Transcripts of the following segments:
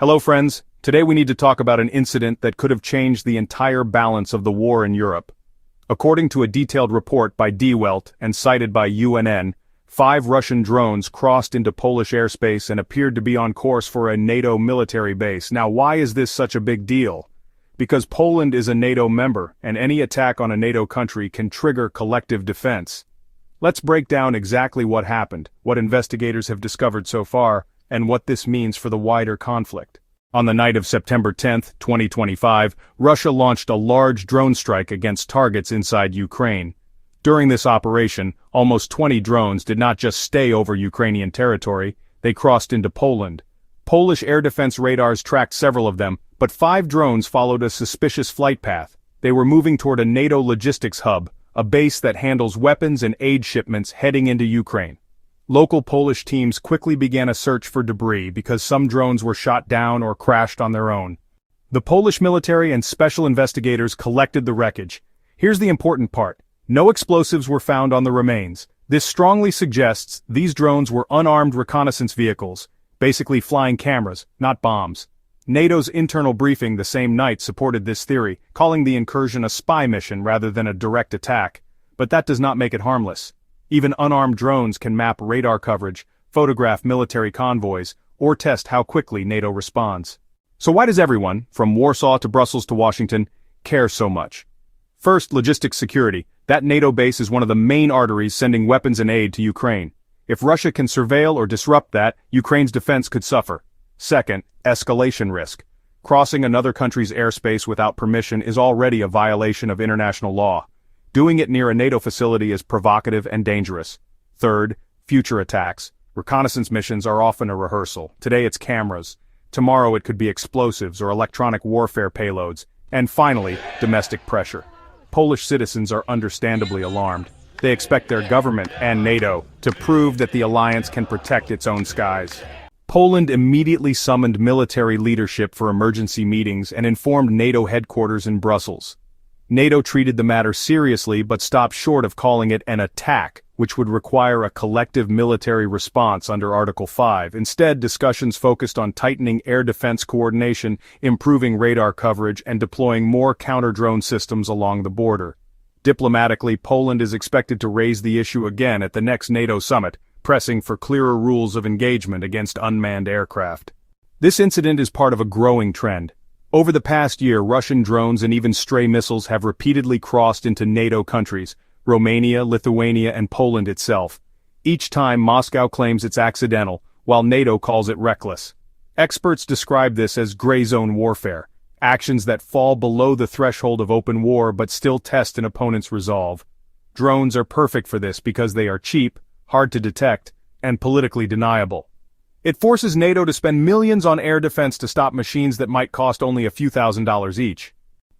Hello friends, today we need to talk about an incident that could have changed the entire balance of the war in Europe. According to a detailed report by Die Welt and cited by UNN, 5 Russian drones crossed into Polish airspace and appeared to be on course for a NATO military base. Now why is this such a big deal? Because Poland is a NATO member, and any attack on a NATO country can trigger collective defense. Let's break down exactly what happened, what investigators have discovered so far, and what this means for the wider conflict. On the night of September 10, 2025, Russia launched a large drone strike against targets inside Ukraine. During this operation, almost 20 drones did not just stay over Ukrainian territory, they crossed into Poland. Polish air defense radars tracked several of them, but 5 drones followed a suspicious flight path. They were moving toward a NATO logistics hub, a base that handles weapons and aid shipments heading into Ukraine. Local Polish teams quickly began a search for debris because some drones were shot down or crashed on their own. The Polish military and special investigators collected the wreckage. Here's the important part. No explosives were found on the remains. This strongly suggests these drones were unarmed reconnaissance vehicles, basically flying cameras, not bombs. NATO's internal briefing the same night supported this theory, calling the incursion a spy mission rather than a direct attack. But that does not make it harmless. Even unarmed drones can map radar coverage, photograph military convoys, or test how quickly NATO responds. So why does everyone, from Warsaw to Brussels to Washington, care so much? First, logistics security. That NATO base is one of the main arteries sending weapons and aid to Ukraine. If Russia can surveil or disrupt that, Ukraine's defense could suffer. Second, escalation risk. Crossing another country's airspace without permission is already a violation of international law. Doing it near a NATO facility is provocative and dangerous. Third, future attacks. Reconnaissance missions are often a rehearsal. Today it's cameras. Tomorrow it could be explosives or electronic warfare payloads. And finally, domestic pressure. Polish citizens are understandably alarmed. They expect their government and NATO to prove that the alliance can protect its own skies. Poland immediately summoned military leadership for emergency meetings and informed NATO headquarters in Brussels. NATO treated the matter seriously but stopped short of calling it an attack, which would require a collective military response under Article 5. Instead, discussions focused on tightening air defense coordination, improving radar coverage, and deploying more counter-drone systems along the border. Diplomatically, Poland is expected to raise the issue again at the next NATO summit, pressing for clearer rules of engagement against unmanned aircraft. This incident is part of a growing trend. Over the past year, Russian drones and even stray missiles have repeatedly crossed into NATO countries, Romania, Lithuania, and Poland itself. Each time, Moscow claims it's accidental, while NATO calls it reckless. Experts describe this as gray zone warfare, actions that fall below the threshold of open war but still test an opponent's resolve. Drones are perfect for this because they are cheap, hard to detect, and politically deniable. It forces NATO to spend millions on air defense to stop machines that might cost only a few $1,000s each.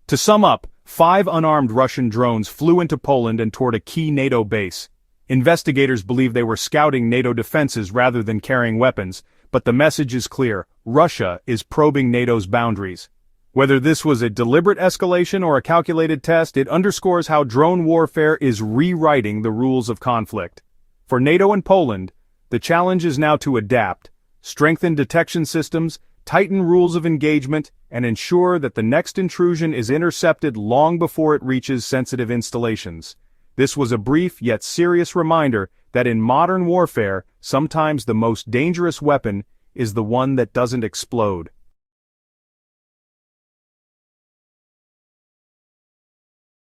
To sum up, 5 unarmed Russian drones flew into Poland and toward a key NATO base. Investigators believe they were scouting NATO defenses rather than carrying weapons, but the message is clear: Russia is probing NATO's boundaries. Whether this was a deliberate escalation or a calculated test, it underscores how drone warfare is rewriting the rules of conflict. For NATO and Poland, the challenge is now to adapt, strengthen detection systems, tighten rules of engagement, and ensure that the next intrusion is intercepted long before it reaches sensitive installations. This was a brief yet serious reminder that in modern warfare, sometimes the most dangerous weapon is the one that doesn't explode.